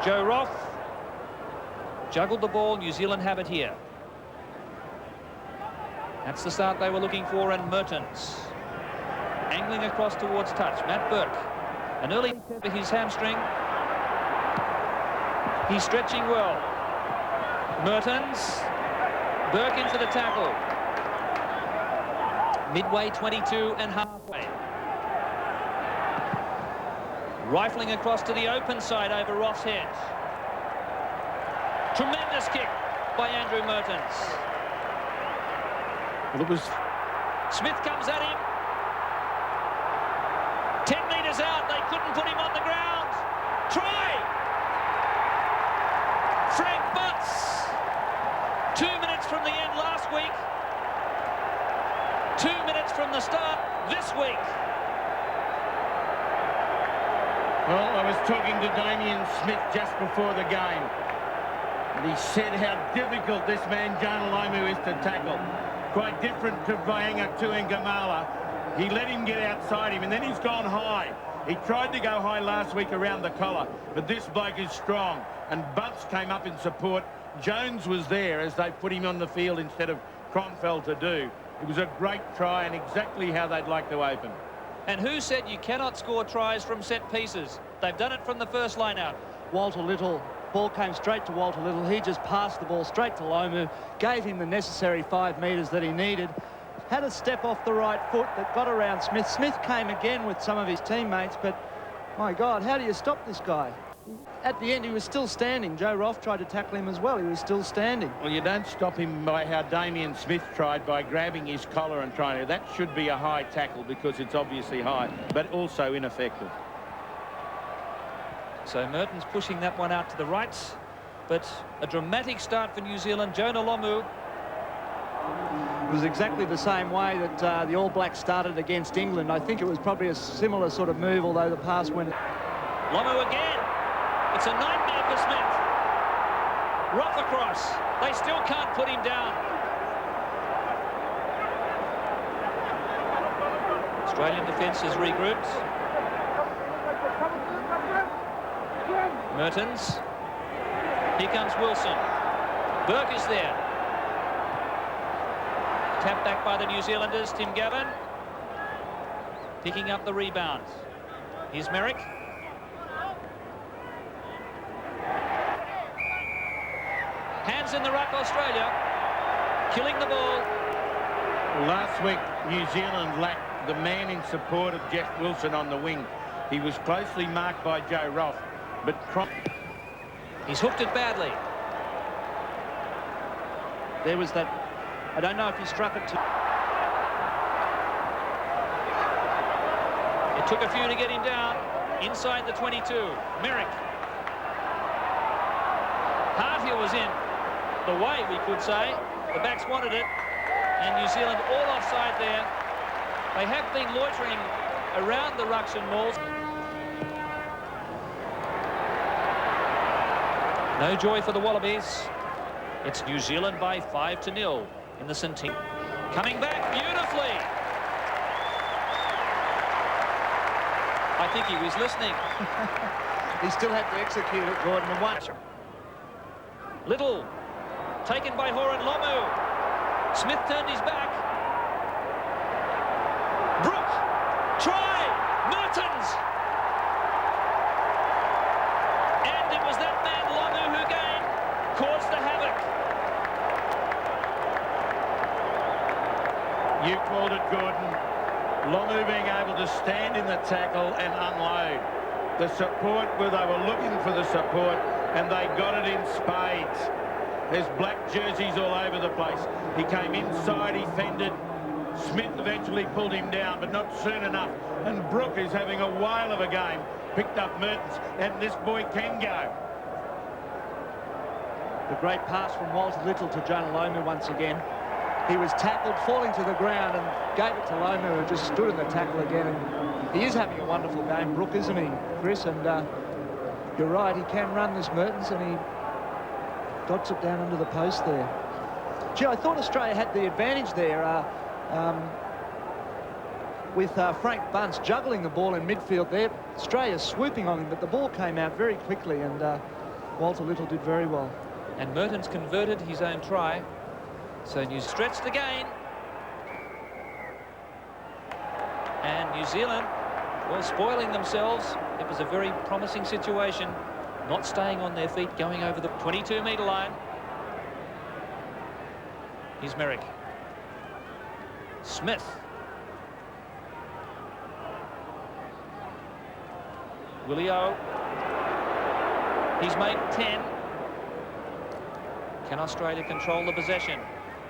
Joe Roth juggled the ball. New Zealand have it here. That's the start they were looking for, and Mertens angling across towards touch. Matt Burke, an early for his hamstring. He's stretching well. Mertens, Burke into the tackle. Midway 22 and halfway. Rifling across to the open side over Roth's head. Tremendous kick by Andrew Mertens. Well, it was... Smith comes at him. 10 metres out, they couldn't put him on the ground. Try! Frank Butts. 2 minutes from the end last week. 2 minutes from the start this week. Well, I was talking to Damien Smith just before the game, and he said how difficult this man Jonah Lomu is to tackle. Quite different to Vaiangatu and Gamala. He let him get outside him, and then he's gone high. He tried to go high last week around the collar, but this bloke is strong, and Bunce came up in support. Jones was there as they put him on the field instead of Cromfeld to do. It was a great try and exactly how they'd like to open. And who said you cannot score tries from set pieces? They've done it from the first line out. Walter Little, ball came straight to Walter Little. He just passed the ball straight to Lomu, gave him the necessary 5 metres that he needed. Had a step off the right foot that got around Smith. Smith came again with some of his teammates, but my God, how do you stop this guy? At the end, he was still standing. Joe Roth tried to tackle him as well. He was still standing. Well, you don't stop him by how Damien Smith tried, by grabbing his collar and trying to. That should be a high tackle because it's obviously high, but also ineffective. So Mertens pushing that one out to the right, but a dramatic start for New Zealand. Jonah Lomu. It was exactly the same way that the All Blacks started against England. I think it was probably a similar sort of move, although the pass went... Lomu again. It's a nightmare for Smith. Rough across. They still can't put him down. Australian defence is regrouped. Mertens. Here comes Wilson. Burke is there. Tapped back by the New Zealanders. Tim Gavin picking up the rebound. Here's Merrick. Hands in the ruck, Australia. Killing the ball. Last week, New Zealand lacked the man in support of Jeff Wilson on the wing. He was closely marked by Joe Roth, but he's hooked it badly. There was that... I don't know if he struck it to... It took a few to get him down. Inside the 22. Merrick. Hartier was in the way, we could say. The backs wanted it, and New Zealand all offside there. They have been loitering around the rucks and mauls. No joy for the Wallabies. It's New Zealand by 5-0 in the Centennial. Coming back beautifully. I think he was listening. He still had to execute it, Gordon, and watch him. Little, taken by Horan Lomu. Smith turned his back. Brooke, try, Mertens. And it was that man Lomu who again caused the havoc. you called it, Gordon. Lomu being able to stand in the tackle and unload. The support, where they were looking for the support, and they got it in spades. There's black jerseys all over the place. He came inside, he fended. Smith eventually pulled him down, but not soon enough. And Brooke is having a whale of a game. Picked up Mertens, and this boy can go. The great pass from Walter Little to Jonah Lomu once again. He was tackled, falling to the ground, and gave it to Lomu, who just stood in the tackle again. And he is having a wonderful game, Brooke, isn't he, Chris? And you're right, he can run this Mertens, and he dots it down under the post there. Gee, I thought Australia had the advantage there with Frank Bunce juggling the ball in midfield there. Australia swooping on him, but the ball came out very quickly, and Walter Little did very well. And Mertens converted his own try. So New stretched again. And New Zealand, well, spoiling themselves. It was a very promising situation. Not staying on their feet, going over the 22-metre line. Here's Merrick. Smith. Willio. He's made 10. Can Australia control the possession?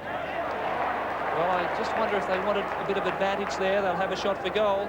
Well, I just wonder if they wanted a bit of advantage there. They'll have a shot for goal.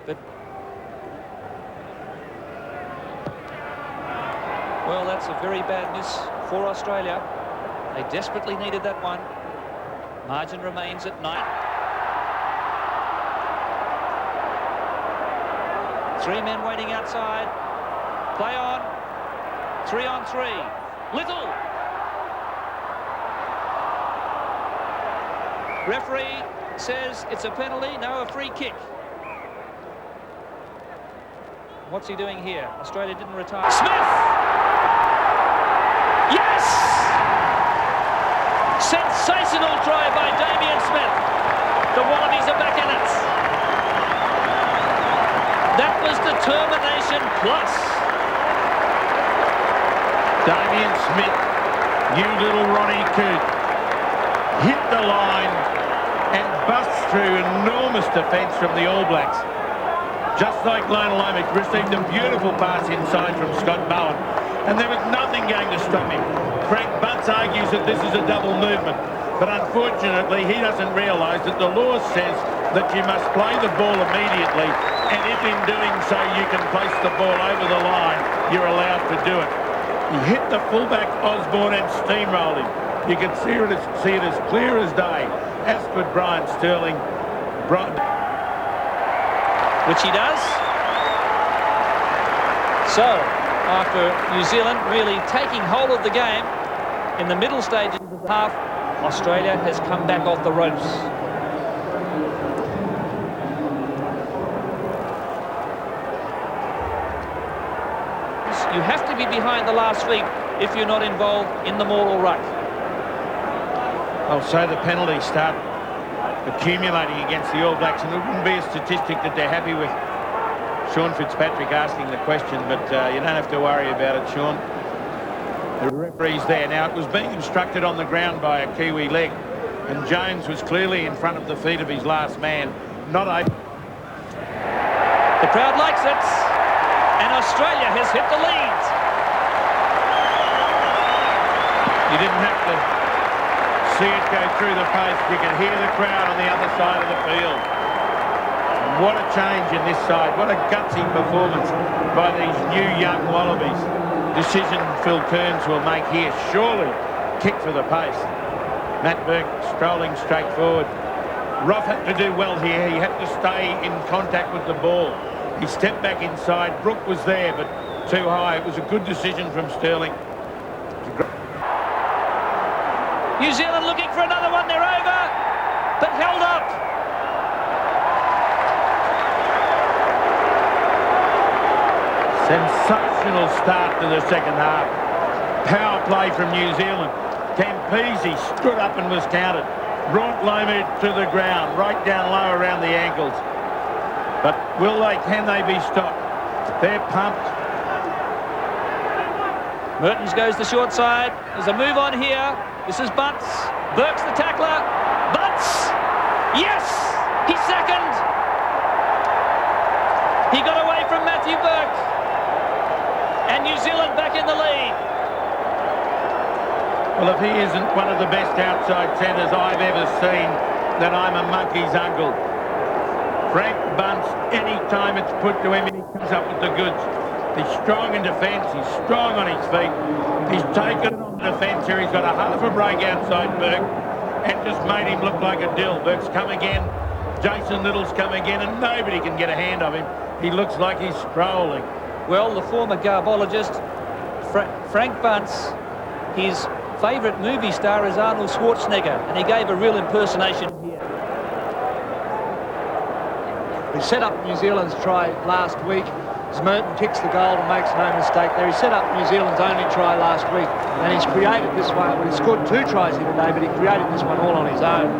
But, well, that's a very bad miss for Australia. They desperately needed that one. Margin remains at 9. 3 men waiting outside. Play on. 3 on 3. Little. Referee says it's a penalty. No, a free kick. What's he doing here? Australia didn't retire. Smith! Yes! Sensational try by Damien Smith. The Wallabies are back in it. That was determination plus. Damien Smith, you little Ronnie Coote, hit the line and busts through enormous defence from the All Blacks. Just like Lionel Lomick received a beautiful pass inside from Scott Bowen, and there was nothing going to stop him. Frank Bunce argues that this is a double movement, but unfortunately he doesn't realise that the law says that you must play the ball immediately, and if in doing so you can place the ball over the line, you're allowed to do it. He hit the fullback Osborne and steamrolled him. You can see it as clear as day, as could Brian Sterling. Which he does. So, after New Zealand really taking hold of the game in the middle stages of the half, Australia has come back off the ropes. You have to be behind the last week if you're not involved in the maul or ruck. Well, so the penalties start accumulating against the All Blacks, and it wouldn't be a statistic that they're happy with. Sean Fitzpatrick asking the question, but you don't have to worry about it, Sean. The referee's there. Now, it was being instructed on the ground by a Kiwi leg, and Jones was clearly in front of the feet of his last man, not open. The crowd likes it, and Australia has hit the lead. You didn't have to see it go through the post. You can hear the crowd on the other side of the field. What a change in this side. What a gutsy performance by these new young Wallabies. Decision Phil Kearns will make here. Surely kick for the pace. Matt Burke strolling straight forward. Roth had to do well here. He had to stay in contact with the ball. He stepped back inside. Brooke was there, but too high. It was a good decision from Sterling. New Zealand looking for another one. They're over, but held up. Sensational start to the second half. Power play from New Zealand. Campese stood up and was counted. Brought Lomu to the ground, right down low around the ankles. But can they be stopped? They're pumped. Mertens goes the short side. There's a move on here. This is Bunce. Burke's the tackler. Bunce! Yes! He's second. He got away from Matthew Burke. And New Zealand back in the lead. Well, if he isn't one of the best outside centres I've ever seen, then I'm a monkey's uncle. Frank Bunce, any time it's put to him, he comes up with the goods. He's strong in defence. He's strong on his feet. He's taken on defence here. He's got a half a break outside Burke and just made him look like a dill. Burke's come again. Jason Little's come again, and nobody can get a hand of him. He looks like he's strolling. Well, the former garbologist, Frank Bunce, his favourite movie star is Arnold Schwarzenegger, and he gave a real impersonation here. We set up New Zealand's try last week. as Merton kicks the goal and makes no mistake there. He set up New Zealand's only try last week, and he's created this one. Well, he scored 2 tries here today, but he created this one all on his own.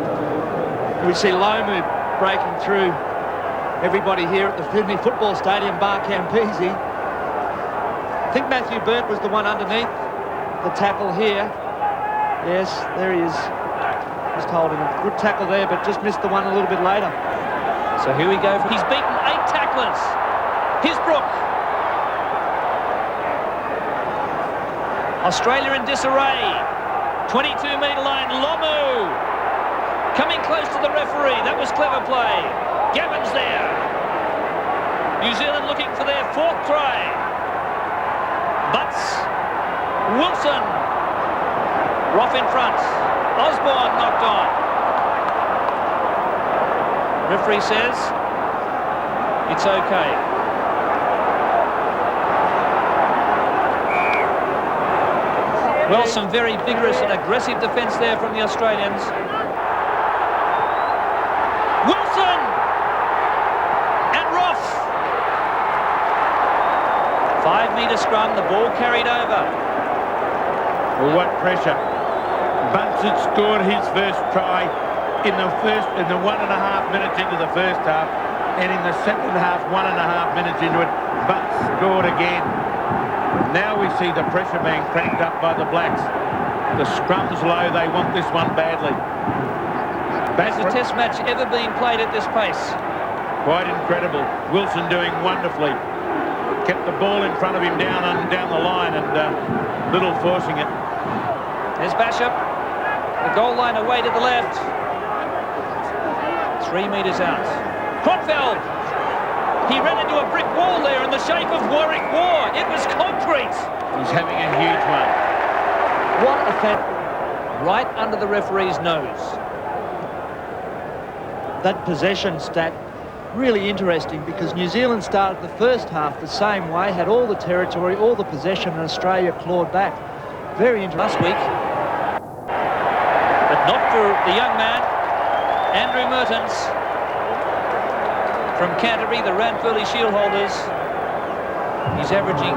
We see Lomu breaking through everybody here at the Sydney Football Stadium, bar Campese. I think Matthew Burke was the one underneath the tackle here. Yes, there he is. Just holding him. Good tackle there, but just missed the one a little bit later. So here we go. He's beaten 8 tacklers. Here's Brook. Australia in disarray. 22-metre line. Lomu coming close to the referee. That was clever play. Gavin's there. New Zealand looking for their 4th try. Butts. Wilson. Rough in front. Osborne knocked on. Referee says it's okay. Well, some very vigorous and aggressive defence there from the Australians. Wilson! And Roth! 5-metre scrum, the ball carried over. Well, what pressure. Bunce had scored his first try in the 1.5 minutes into the first half, and in the second half, 1.5 minutes into it, Bunce scored again. Now we see the pressure being cranked up by the Blacks. The scrum's low, they want this one badly. Has a test match ever been played at this pace? Quite incredible. Wilson doing wonderfully. Kept the ball in front of him down the line, and Little forcing it. There's Bishop. The goal line away to the left. 3 metres out. Cronfeld. He ran into a brick wall there in the shape of Warwick War. It was concrete. He's having a huge one. What a fan. Right under the referee's nose. That possession stat, really interesting, because New Zealand started the first half the same way, had all the territory, all the possession, and Australia clawed back. Very interesting. Last week. But not for the young man, Andrew Mertens. From Canterbury, the Ranfurly Shield holders. He's averaging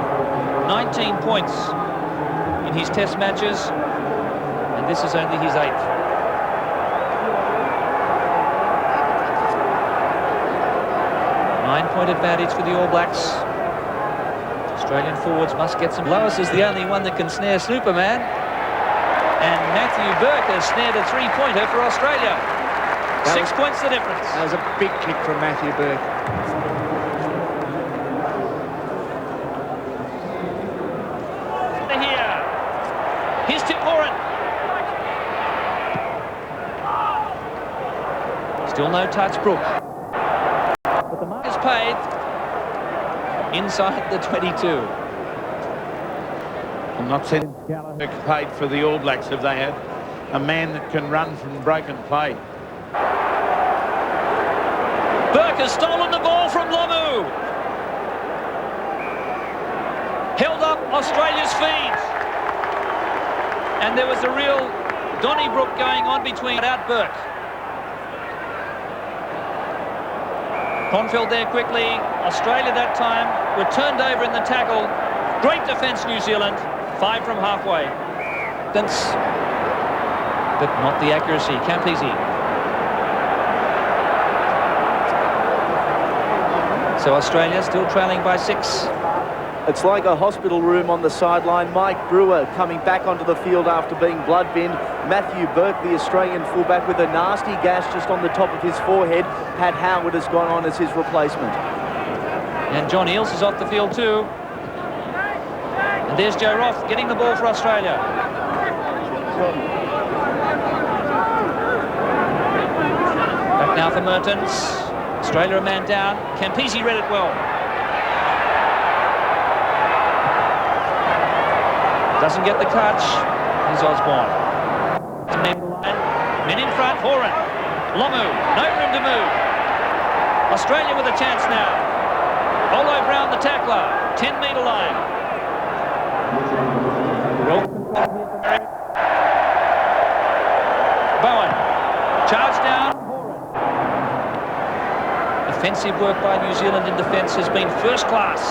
19 points in his test matches, and this is only his 8th. Nine-point advantage for the All Blacks. Australian forwards must get some. Lois is the only one that can snare Superman, and Matthew Burke has snared a 3-pointer for Australia. 6 points the difference. That was a big kick from Matthew Burke. Here. Here's Tim Horan. Still no touch, Brook. But the mark is paid inside the 22. I'm not saying Burke paid for the All Blacks if they had a man that can run from broken play. Burke has stolen the ball from Lomu. Held up Australia's feet. And there was a real Donnybrook going on between out Burke. Cronfeld there quickly. Australia that time were turned over in the tackle. Great defence, New Zealand. 5 from halfway. But not the accuracy. Campese. So Australia still trailing by 6. It's like a hospital room on the sideline. Mike Brewer coming back onto the field after being blood-binned. Matthew Burke, the Australian fullback, with a nasty gash just on the top of his forehead. Pat Howard has gone on as his replacement. And John Eales is off the field too. And there's Joe Roth getting the ball for Australia. Back now for Mertens. Australia a man down. Campese read it well. Doesn't get the touch. Here's Osborne. Men in front. Horan. Lomu. No room to move. Australia with a chance now. Olo Brown the tackler. 10-metre line. Bowen. Charge down. Defensive work by New Zealand in defence has been first class.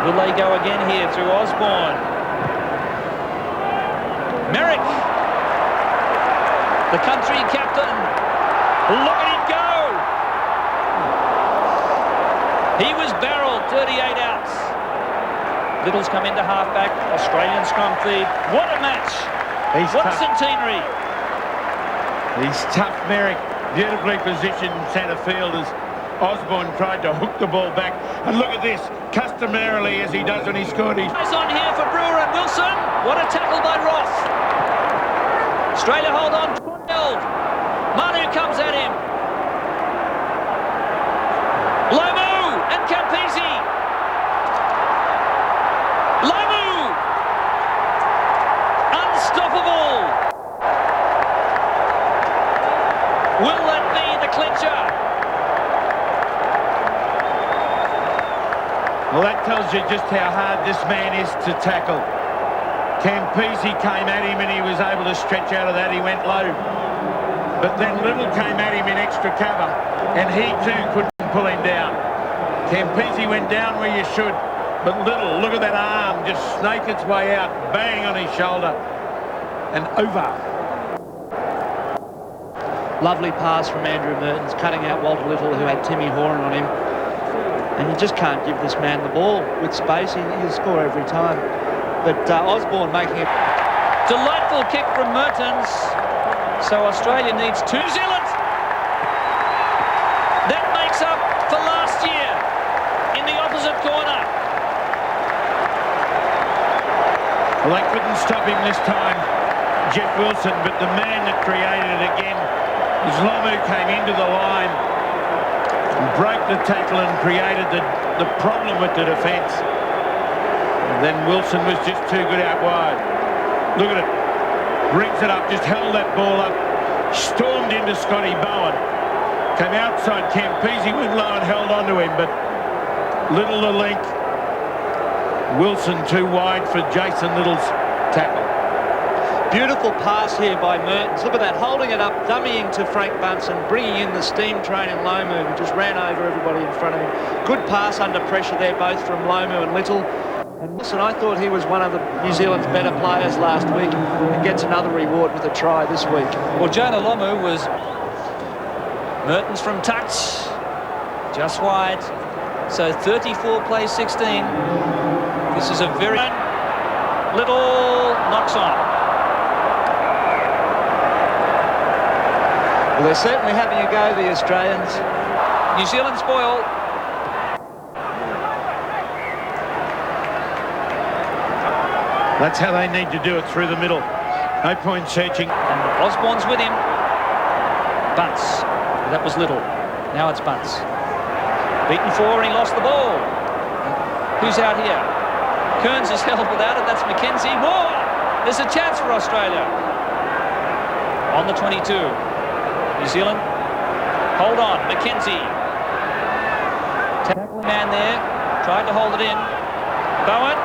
Will they go again here through Osborne? Merrick, the country captain. Look at him go! He was barreled, 38 outs. Little's come into halfback, Australian scrum feed. What a match! What a centenary! He's tough, Merrick. Beautifully positioned centre field as Osborne tried to hook the ball back. And look at this, customarily as he does when he scored. He's on here for Brewer and Wilson. What a tackle by Roth. Australia hold on. Manu comes at him. Lomu and Campese. Lomu! Unstoppable! Will that be the clincher? Well, that tells you just how hard this man is to tackle. Campese came at him and he was able to stretch out of that. He went low. But then Little came at him in extra cover and he too couldn't pull him down. Campese went down where you should, but Little, look at that arm, just snake its way out, bang on his shoulder and over. Lovely pass from Andrew Mertens, cutting out Walter Little, who had Timmy Horan on him. And you just can't give this man the ball with space. He'll score every time. But Osborne making it. Delightful kick from Mertens. So Australia needs 2. New Zealand. That makes up for last year in the opposite corner. Well, they couldn't stop him this time, Jeff Wilson, but the man that created it again is Lomu. Came into the line and broke the tackle and created the problem with the defence. And then Wilson was just too good out wide. Look at it. Brings it up, just held that ball up, stormed into Scotty Bowen. Came outside Campese, went low and held onto him, but Little the link. Wilson too wide for Jason Little's tackle. Beautiful pass here by Mertens. Look at that, holding it up, dummying to Frank Bunsen, bringing in the steam train in Lomu, who just ran over everybody in front of him. Good pass under pressure there, both from Lomu and Little. And Wilson, I thought he was one of the New Zealand's better players last week and gets another reward with a try this week. Well, Jonah Lomu was Mertens from touch, just wide. So 34 plays 16. This is a very... Little knocks on. Well, they're certainly having a go, the Australians. New Zealand spoil. That's how they need to do it, through the middle. No point searching. And Osborne's with him. Bunce. That was Little. Now it's Bunce. Beaten 4 and he lost the ball. Who's out here? Kearns is held without it. That's McKenzie. More! There's a chance for Australia. On the 22. New Zealand. Hold on. McKenzie. Tackling man there. Tried to hold it in. Bowen.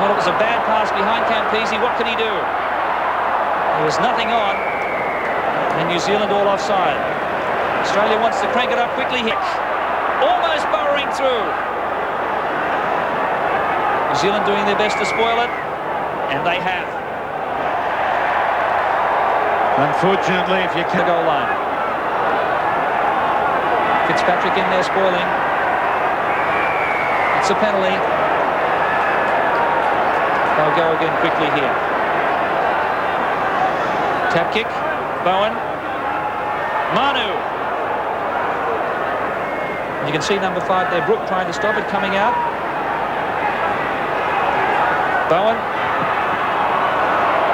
Well, it was a bad pass behind Campese. What can he do? There was nothing on. And New Zealand all offside. Australia wants to crank it up quickly. Almost burrowing through. New Zealand doing their best to spoil it. And they have. Unfortunately, if you The can... goal line. Fitzpatrick in there spoiling. It's a penalty. They'll go again quickly here. Tap kick. Bowen. Manu. You can see number 5 there, Brook, trying to stop it, coming out. Bowen.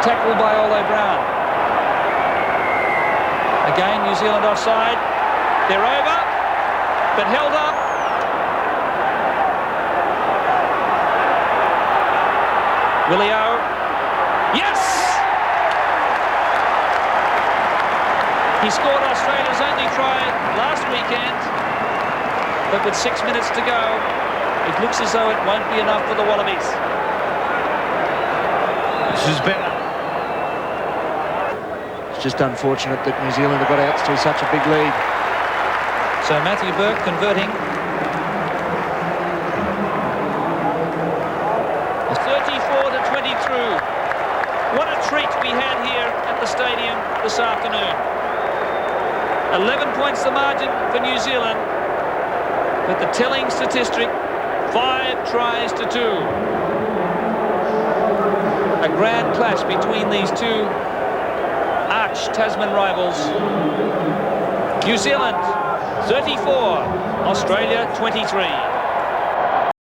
Tackled by Ole Brown. Again, New Zealand offside. They're over, but held up. Willie O. Yes! He scored Australia's only try last weekend, but with 6 minutes to go, it looks as though it won't be enough for the Wallabies. This is better. It's just unfortunate that New Zealand have got out to such a big lead. So Matthew Burke converting. 34 to 20 through. What a treat we had here at the stadium this afternoon. 11 points the margin for New Zealand, but the telling statistic, 5 tries to 2. A grand clash between these two arch Tasman rivals. New Zealand 34, Australia 23.